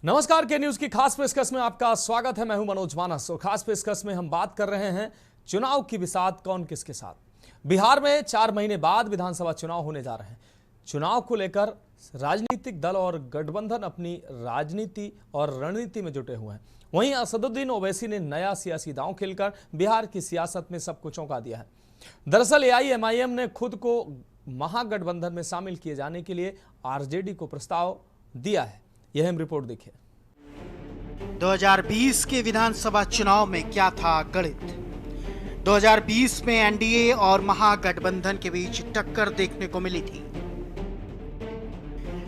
नमस्कार, के न्यूज की खास पेशकश में आपका स्वागत है। मैं हूं मनोज मानस और खास पेशकश में हम बात कर रहे हैं चुनाव की बिसात कौन किसके साथ। बिहार में 4 महीने बाद विधानसभा चुनाव होने जा रहे हैं। चुनाव को लेकर राजनीतिक दल और गठबंधन अपनी राजनीति और रणनीति में जुटे हुए हैं। वहीं असदुद्दीन ओवैसी ने नया सियासी दांव खेलकर बिहार की सियासत में सबको चौंका दिया है। दरअसल AIMIM ने खुद को महागठबंधन में शामिल किए जाने के लिए RJD को प्रस्ताव दिया है। यह हम रिपोर्ट देखिए। 2020 के विधानसभा चुनाव में क्या था गणित। 2020 में एनडीए और महागठबंधन के बीच टक्कर देखने को मिली थी।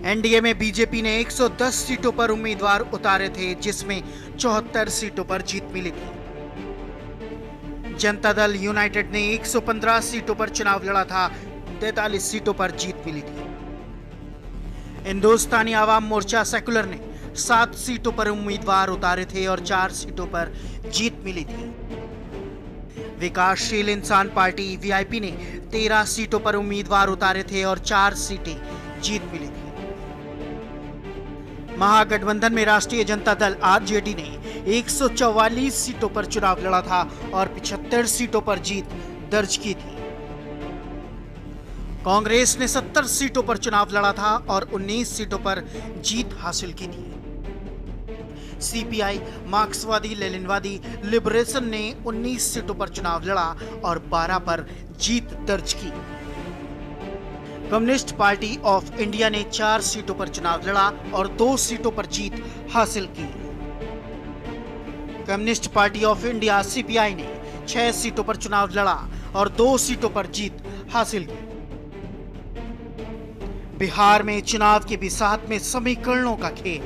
एनडीए में बीजेपी ने 110 सीटों पर उम्मीदवार उतारे थे, जिसमें 74 सीटों पर जीत मिली थी। जनता दल यूनाइटेड ने 115 सीटों पर चुनाव लड़ा था, 43 सीटों पर जीत मिली थी। हिंदुस्तानी आवाम मोर्चा सेकुलर ने 7 सीटों पर उम्मीदवार उतारे थे और 4 सीटों पर जीत मिली थी। विकासशील इंसान पार्टी VIP ने 13 सीटों पर उम्मीदवार उतारे थे और 4 सीटें जीत मिली थी। महागठबंधन में राष्ट्रीय जनता दल RJD ने 144 सीटों पर चुनाव लड़ा था और 75 सीटों पर जीत दर्ज की थी। कांग्रेस ने 70 सीटों पर चुनाव लड़ा था और 19 सीटों पर जीत हासिल की थी। CPI, मार्क्सवादी लेनिनवादी लिबरेशन ने 19 सीटों पर चुनाव लड़ा और 12 पर जीत दर्ज की। कम्युनिस्ट पार्टी ऑफ इंडिया ने 4 सीटों पर चुनाव लड़ा और 2 सीटों पर जीत हासिल की। Communist party of India CPI ने 6 सीटों पर चुनाव लड़ा और 2 सीटों पर जीत हासिल की। बिहार में चुनाव के बिसात में समीकरणों का खेल।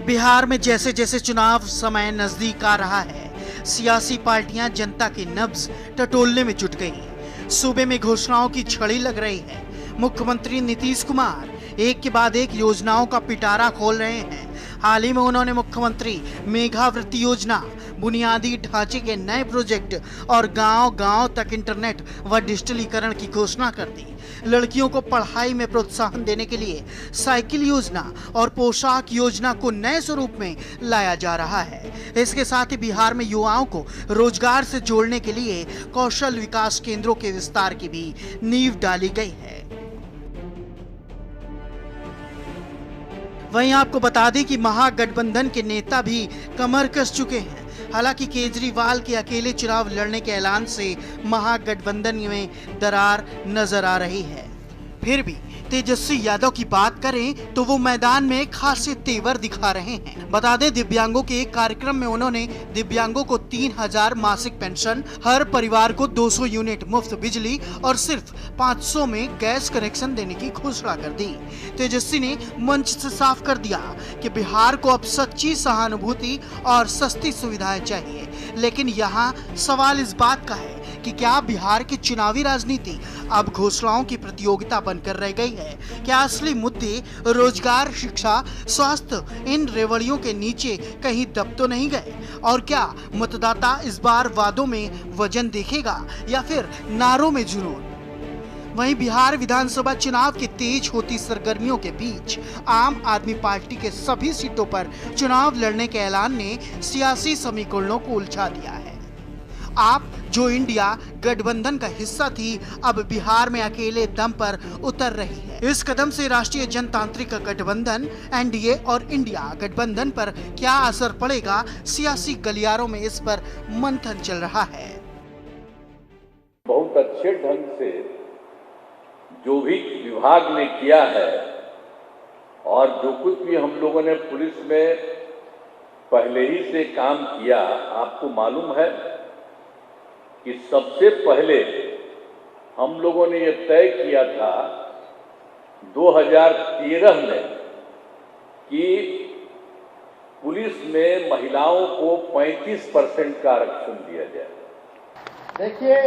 बिहार में जैसे जैसे चुनाव समय नजदीक आ रहा है, सियासी पार्टियां जनता की नब्ज टटोलने में जुट गई। सूबे में घोषणाओं की झड़ी लग रही है। मुख्यमंत्री नीतीश कुमार एक के बाद एक योजनाओं का पिटारा खोल रहे हैं। हाल ही में उन्होंने मुख्यमंत्री मेघावृत्ति योजना, बुनियादी ढांचे के नए प्रोजेक्ट और गांव-गांव तक इंटरनेट व डिजिटलीकरण की घोषणा कर दी। लड़कियों को पढ़ाई में प्रोत्साहन देने के लिए साइकिल योजना और पोशाक योजना को नए स्वरूप में लाया जा रहा है। इसके साथ ही बिहार में युवाओं को रोजगार से जोड़ने के लिए कौशल विकास केंद्रों के विस्तार की भी नींव डाली गई है। वहीं आपको बता दें कि महागठबंधन के नेता भी कमर कस चुके हैं। हालांकि केजरीवाल के अकेले चुनाव लड़ने के ऐलान से महागठबंधन में दरार नजर आ रही है। फिर भी तेजस्वी यादव की बात करें तो वो मैदान में खासे तेवर दिखा रहे हैं। बता दें, दिव्यांगों के एक कार्यक्रम में उन्होंने दिव्यांगों को 3000 मासिक पेंशन, हर परिवार को 200 यूनिट मुफ्त बिजली और सिर्फ 500 में गैस कनेक्शन देने की घोषणा कर दी। तेजस्वी ने मंच से साफ कर दिया कि बिहार को अब सच्ची सहानुभूति और सस्ती सुविधाएं चाहिए। लेकिन यहाँ सवाल इस बात का है कि क्या बिहार की चुनावी राजनीति अब घोषणाओं की प्रतियोगिता बनकर रह गई है? क्या असली मुद्दे रोजगार, शिक्षा, स्वास्थ्य इन रेवड़ियों के नीचे कहीं दब तो नहीं गए? और क्या मतदाता इस बार वादों में वजन देखेगा या फिर नारों में जुनून? वहीं बिहार विधानसभा चुनाव की तेज होती सरगर्मियों के बीच आम आदमी पार्टी के सभी सीटों पर चुनाव लड़ने के ऐलान ने सियासी समीकरणों को उलझा दिया है। आप जो इंडिया गठबंधन का हिस्सा थी, अब बिहार में अकेले दम पर उतर रही है। इस कदम से राष्ट्रीय जनतांत्रिक गठबंधन एनडीए और इंडिया गठबंधन पर क्या असर पड़ेगा, सियासी गलियारों में इस पर मंथन चल रहा है। बहुत अच्छे ढंग से जो भी विभाग ने किया है और जो कुछ भी हम लोगों ने पुलिस में पहले ही से काम किया, आपको मालूम है कि सबसे पहले हम लोगों ने ये तय किया था 2013 में कि पुलिस में महिलाओं को 35% का आरक्षण दिया जाए। देखिए,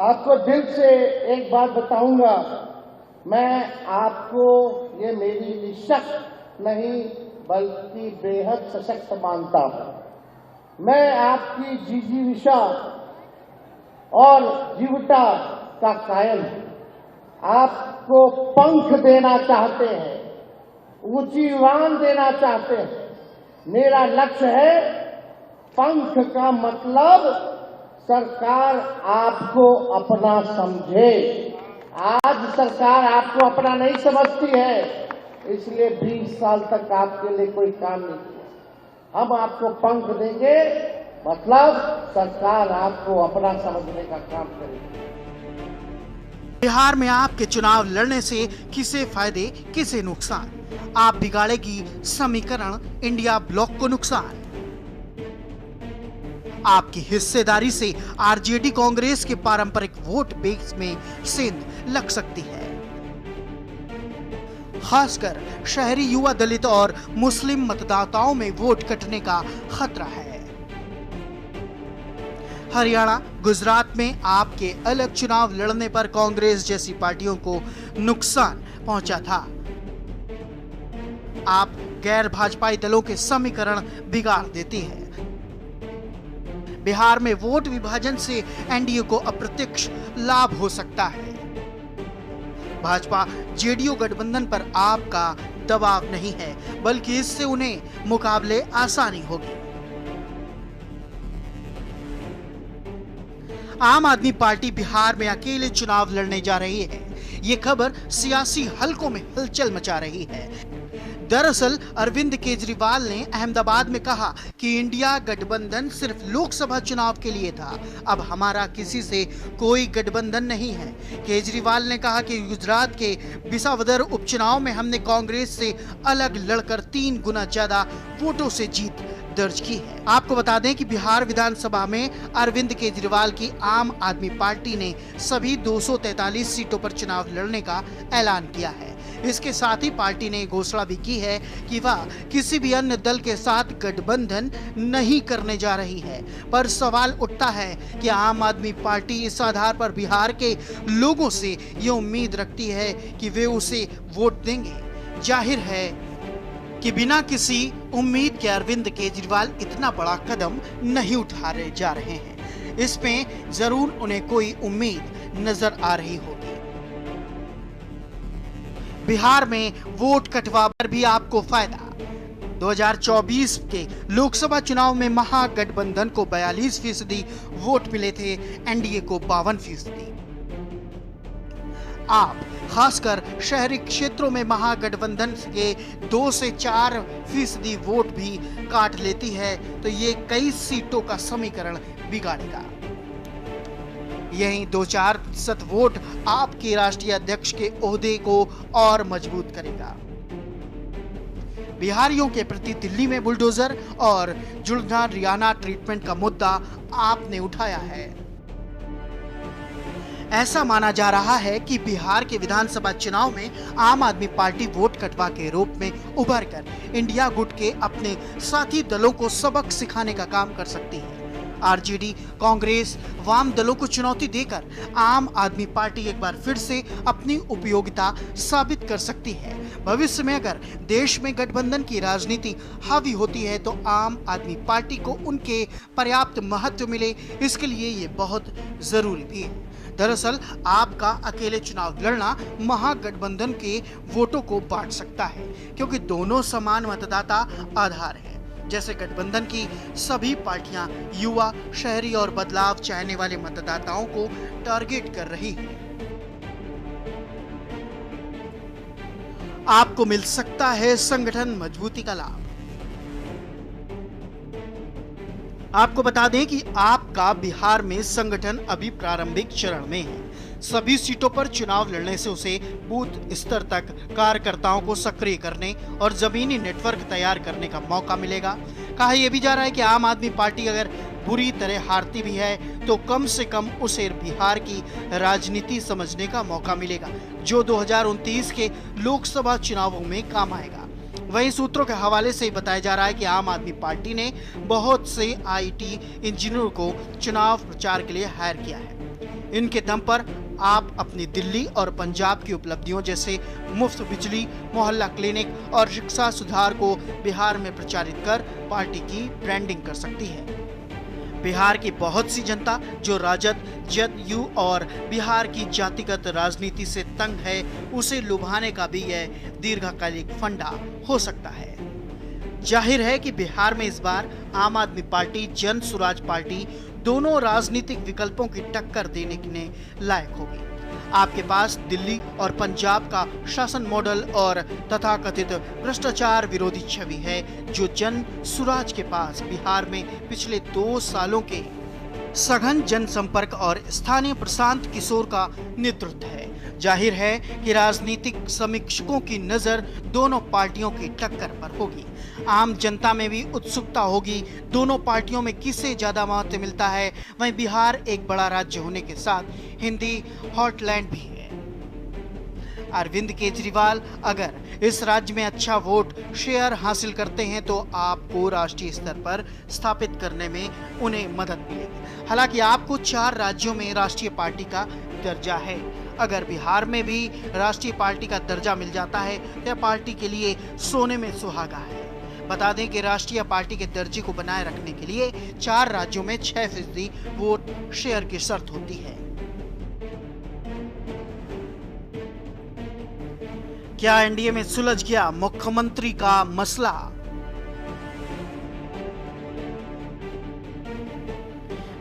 आपको दिल से एक बात बताऊंगा, मैं आपको ये मेरी निःशक्त नहीं बल्कि बेहद सशक्त मानता हूं। मैं आपकी जिजीविषा और जीवटा का कायल हूं। आपको पंख देना चाहते हैं, ऊंची उड़ान देना चाहते हैं। मेरा लक्ष्य है, पंख का मतलब सरकार आपको अपना समझे। आज सरकार आपको अपना नहीं समझती है, इसलिए 20 साल तक आपके लिए कोई काम नहीं किया। हम आपको पंख देंगे, मतलब सरकार आपको अपना समझने का काम करेगी। बिहार में आपके चुनाव लड़ने से किसे फायदे किसे नुकसान? आप बिगाड़ेगी समीकरण इंडिया ब्लॉक को नुकसान। आपकी हिस्सेदारी से आरजेडी कांग्रेस के पारंपरिक वोट बेस में सेंध लग सकती है। खासकर शहरी युवा, दलित और मुस्लिम मतदाताओं में वोट कटने का खतरा है। हरियाणा, गुजरात में आपके अलग चुनाव लड़ने पर कांग्रेस जैसी पार्टियों को नुकसान पहुंचा था। आप गैर भाजपाई दलों के समीकरण बिगाड़ देती है। बिहार में वोट विभाजन से एनडीए को अप्रत्यक्ष लाभ हो सकता है। भाजपा जेडीयू गठबंधन पर आपका दबाव नहीं है, बल्कि इससे उन्हें मुकाबले आसानी होगी। आम आदमी पार्टी बिहार में अकेले चुनाव लड़ने जा रही है। ये खबर सियासी हलकों में हलचल मचा रही है। दरअसल अरविंद केजरीवाल ने अहमदाबाद में कहा कि इंडिया गठबंधन सिर्फ लोकसभा चुनाव के लिए था, अब हमारा किसी से कोई गठबंधन नहीं है। केजरीवाल ने कहा कि गुजरात के बिसावदर उपचुनाव में हमने कांग्रेस से अलग लड़कर 3 गुना ज्यादा वोटों से जीत दर्ज की है। आपको बता दें कि बिहार विधानसभा में अरविंद केजरीवाल की आम आदमी पार्टी ने सभी 243 सीटों पर चुनाव लड़ने का ऐलान किया है। इसके साथ ही पार्टी ने घोषणा भी की है कि वह किसी भी अन्य दल के साथ गठबंधन नहीं करने जा रही है। पर सवाल उठता है कि आम आदमी पार्टी इस आधार पर बिहार के लोगों से ये उम्मीद रखती है कि वे उसे वोट देंगे। जाहिर है कि बिना किसी उम्मीद के अरविंद केजरीवाल इतना बड़ा कदम नहीं उठा जा रहे हैं। इसमें जरूर उन्हें कोई उम्मीद नजर आ रही होगी। बिहार में वोट कटवा पर भी आपको फायदा। 2024 के लोकसभा चुनाव में महागठबंधन को 42% वोट मिले थे, एनडीए को 52%। आप खासकर शहरी क्षेत्रों में महागठबंधन के 2 से 4% वोट भी काट लेती है तो ये कई सीटों का समीकरण बिगाड़ेगा। यहीं 2-4% वोट आपके राष्ट्रीय अध्यक्ष के ओहदे को और मजबूत करेगा। बिहारियों के प्रति दिल्ली में बुलडोजर और जुल्झाना रियाना ट्रीटमेंट का मुद्दा आपने उठाया है। ऐसा माना जा रहा है कि बिहार के विधानसभा चुनाव में आम आदमी पार्टी वोट कटवा के रूप में उभरकर इंडिया गुट के अपने साथी दलों को सबक सिखाने का काम कर सकती है। आरजेडी, कांग्रेस, वाम दलों को चुनौती देकर आम आदमी पार्टी एक बार फिर से अपनी उपयोगिता साबित कर सकती है। भविष्य में अगर देश में गठबंधन की राजनीति हावी होती है तो आम आदमी पार्टी को उनके पर्याप्त महत्व मिले, इसके लिए ये बहुत जरूरी भी है। दरअसल आपका अकेले चुनाव लड़ना महागठबंधन के वोटों को बांट सकता है, क्योंकि दोनों समान मतदाता आधार है। जैसे गठबंधन की सभी पार्टियां युवा, शहरी और बदलाव चाहने वाले मतदाताओं को टारगेट कर रही है। आपको मिल सकता है संगठन मजबूती का लाभ। आपको बता दें कि आपका बिहार में संगठन अभी प्रारंभिक चरण में है। सभी सीटों पर चुनाव लड़ने से उसे बूथ स्तर तक कार्यकर्ताओं को सक्रिय करने और जमीनी नेटवर्क तैयार करने का मौका मिलेगा। कहा यह भी जा रहा है कि आम आदमी पार्टी अगर बुरी तरह हारती भी है तो कम से कम उसे बिहार की राजनीति समझने का मौका मिलेगा, जो 2029 के लोकसभा चुनावों में काम आएगा। वहीं सूत्रों के हवाले से बताया जा रहा है कि आम आदमी पार्टी ने बहुत से आईटी इंजीनियरों को चुनाव प्रचार के लिए हायर किया है। इनके दम पर आप अपनी दिल्ली और पंजाब की उपलब्धियों जैसे मुफ्त बिजली, मोहल्ला क्लिनिक और शिक्षा सुधार को बिहार में प्रचारित कर पार्टी की ब्रांडिंग कर सकती है। बिहार की बहुत सी जनता जो राजद, जदयू और बिहार की जातिगत राजनीति से तंग है, उसे लुभाने का भी यह दीर्घकालिक फंडा हो सकता है। जाहिर है कि बिहार में इस बार आम आदमी पार्टी, जन स्वराज पार्टी दोनों राजनीतिक विकल्पों की टक्कर देने के लायक होगी। आपके पास दिल्ली और पंजाब का शासन मॉडल और तथाकथित भ्रष्टाचार विरोधी छवि है, जो जन स्वराज के पास बिहार में पिछले 2 सालों के सघन जनसंपर्क और स्थानीय प्रशांत किशोर का नेतृत्व है। जाहिर है कि राजनीतिक समीक्षकों की नजर दोनों पार्टियों की टक्कर पर होगी। आम जनता में भी उत्सुकता होगी दोनों पार्टियों में किसे ज्यादा महत्व मिलता है। वहीं बिहार एक बड़ा राज्य होने के साथ हिंदी हॉटलैंड भी है। अरविंद केजरीवाल अगर इस राज्य में अच्छा वोट शेयर हासिल करते हैं तो आपको राष्ट्रीय स्तर पर स्थापित करने में उन्हें मदद मिलेगी। हालांकि आपको 4 राज्यों में राष्ट्रीय पार्टी का दर्जा है। अगर बिहार में भी राष्ट्रीय पार्टी का दर्जा मिल जाता है तो पार्टी के लिए सोने में सुहागा है। बता दें कि राष्ट्रीय पार्टी के दर्जे को बनाए रखने के लिए 4 राज्यों में 6% वोट शेयर की शर्त होती है। क्या एनडीए में सुलझ गया मुख्यमंत्री का मसला?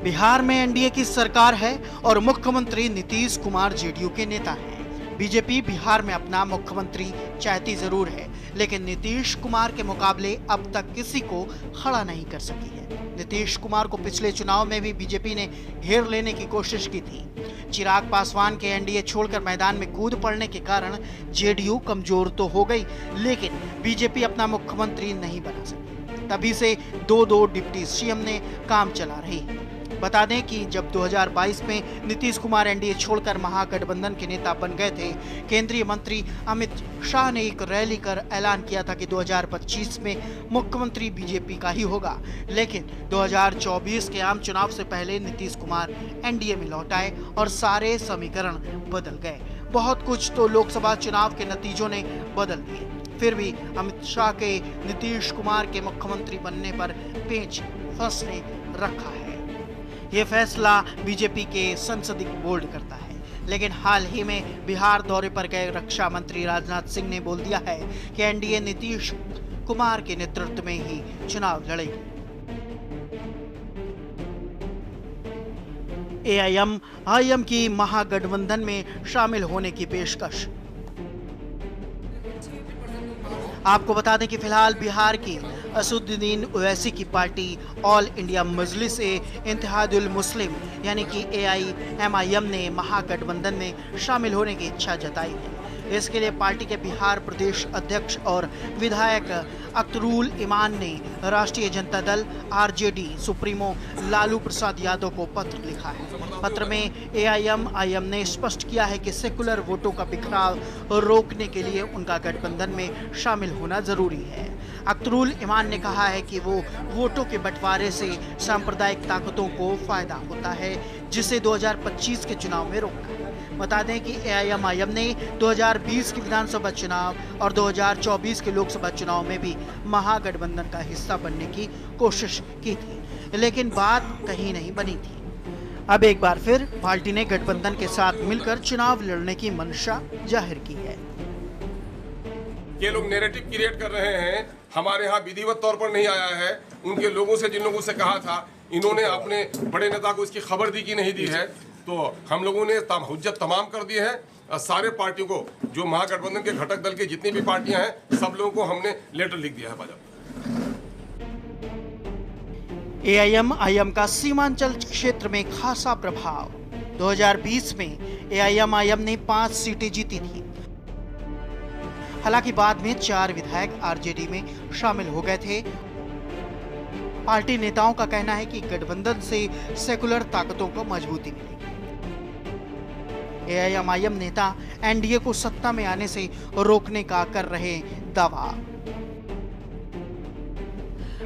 बिहार में एनडीए की सरकार है और मुख्यमंत्री नीतीश कुमार जेडीयू के नेता हैं। बीजेपी बिहार में अपना मुख्यमंत्री चाहती जरूर है, लेकिन नीतीश कुमार के मुकाबले अब तक किसी को खड़ा नहीं कर सकी है। नीतीश कुमार को पिछले चुनाव में भी बीजेपी ने घेर लेने की कोशिश की थी। चिराग पासवान के एनडीए छोड़कर मैदान में कूद पड़ने के कारण जेडीयू कमजोर तो हो गई, लेकिन बीजेपी अपना मुख्यमंत्री नहीं बना सकी। तभी से 2 डिप्टी सीएम ने काम चला रही है। बता दें कि जब 2022 में नीतीश कुमार एनडीए छोड़कर महागठबंधन के नेता बन गए थे, केंद्रीय मंत्री अमित शाह ने एक रैली कर ऐलान किया था कि 2025 में मुख्यमंत्री बीजेपी का ही होगा। लेकिन 2024 के आम चुनाव से पहले नीतीश कुमार एनडीए में लौट आए और सारे समीकरण बदल गए। बहुत कुछ तो लोकसभा चुनाव के नतीजों ने बदल दिए। फिर भी अमित शाह के नीतीश कुमार के मुख्यमंत्री बनने पर पेच फंसने रखा है। ये फैसला बीजेपी के संसदीय बोर्ड करता है। लेकिन हाल ही में बिहार दौरे पर गए रक्षा मंत्री राजनाथ सिंह ने बोल दिया है कि एनडीए नीतीश कुमार के नेतृत्व में ही चुनाव लड़ेगी। एआईएमआईएम की महागठबंधन में शामिल होने की पेशकश। आपको बता दें कि फिलहाल बिहार की असदुद्दीन ओवैसी की पार्टी ऑल इंडिया मजलिस इत्तेहादुल मुस्लिम यानी कि एआईएमआईएम ने महागठबंधन में शामिल होने की इच्छा जताई है। इसके लिए पार्टी के बिहार प्रदेश अध्यक्ष और विधायक अख्तरुल इमान ने राष्ट्रीय जनता दल आरजेडी सुप्रीमो लालू प्रसाद यादव को पत्र लिखा है। पत्र में एआईएमआईएम ने स्पष्ट किया है कि सेकुलर वोटों का बिखराव रोकने के लिए उनका गठबंधन में शामिल होना जरूरी है। अख्तरुल इमान ने कहा है कि वो वोटों के बंटवारे से सांप्रदायिक ताकतों को फायदा होता है, जिसे 2025 के चुनाव में रोकना है। बता दें कि एआईएमआईएम ने 2020 के विधानसभा चुनाव और 2024 के लोकसभा चुनाव में भी महागठबंधन का हिस्सा बनने की कोशिश की थी, लेकिन बात कहीं नहीं बनी थी। अब एक बार फिर पार्टी ने गठबंधन के साथ मिलकर चुनाव लड़ने की मंशा जाहिर की है। ये लोग नैरेटिव क्रिएट कर रहे हैं, हमारे यहाँ विधिवत तौर पर नहीं आया है। उनके लोगों से, जिन लोगों से कहा था, इन्होंने अपने बड़े नेता को इसकी खबर दी कि नहीं दी है, तो हम लोगों ने हुज्जत तमाम कर दी है। सारे पार्टियों को, जो महागठबंधन के घटक दल की जितनी भी पार्टियां हैं, सब लोगों को हमने लेटर लिख दिया है भाजपा। एआईएमआईएम का सीमांचल क्षेत्र में खासा प्रभाव। 2020 में एआईएमआईएम ने 5 सीटें जीती थी। हालांकि बाद में 4 विधायक आरजेडी में शामिल हो गए थे। पार्टी नेताओं का कहना है कि गठबंधन से सेकुलर ताकतों को मजबूती मिलेगी। एआईएमआईएम नेता एनडीए को सत्ता में आने से रोकने का कर रहे दावा।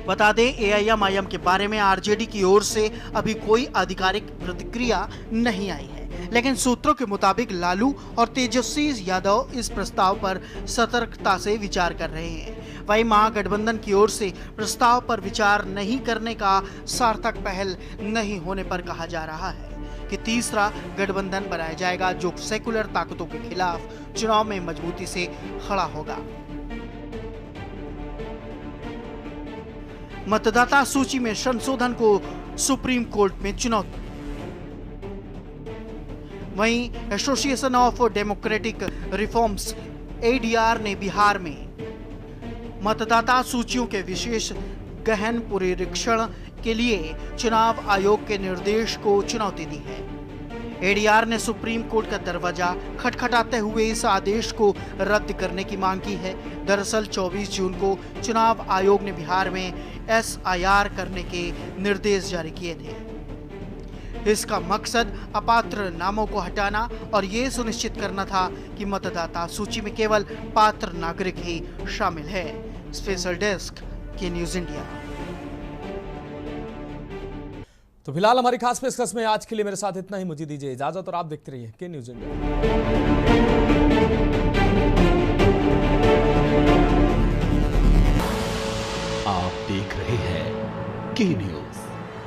बता दें, एआईएमआईएम के बारे में आरजेडी की ओर से अभी कोई आधिकारिक प्रतिक्रिया नहीं आई है। लेकिन सूत्रों के मुताबिक लालू और तेजस्वी यादव इस प्रस्ताव पर सतर्कता से विचार कर रहे हैं। वहीं महागठबंधन की ओर से प्रस्ताव पर विचार नहीं करने का सार्थक पहल नहीं होने पर कहा जा रहा है कि तीसरा गठबंधन बनाया जाएगा जो सेकुलर ताकतों के खिलाफ चुनाव में मजबूती से खड़ा होगा। मतदाता सूची में संशोधन को सुप्रीम कोर्ट में चुनौती। वहीं association of democratic reforms ADR ने बिहार में मतदाता सूचियों के विशेष गहन पुनरीक्षण के लिए चुनाव आयोग के निर्देश को चुनौती दी है। एडीआर ने सुप्रीम कोर्ट का दरवाजा खटखटाते हुए इस आदेश को रद्द करने की मांग की है। दरअसल 24 जून को चुनाव आयोग ने बिहार में एसआईआर करने के निर्देश जारी किए थे। इसका मकसद अपात्र नामों को हटाना और ये सुनिश्चित करना था कि मतदाता सूची में केवल पात्र नागरिक ही शामिल है। स्पेशल डेस्क के न्यूज़ इंडिया। तो फिलहाल हमारी खास पेशकश में आज के लिए मेरे साथ इतना ही। मुझे दीजिए इजाजत और आप देखते रहिए के न्यूज़ इंडिया। आप देख रहे हैं के न्यूज़,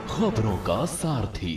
खबरों का सारथी।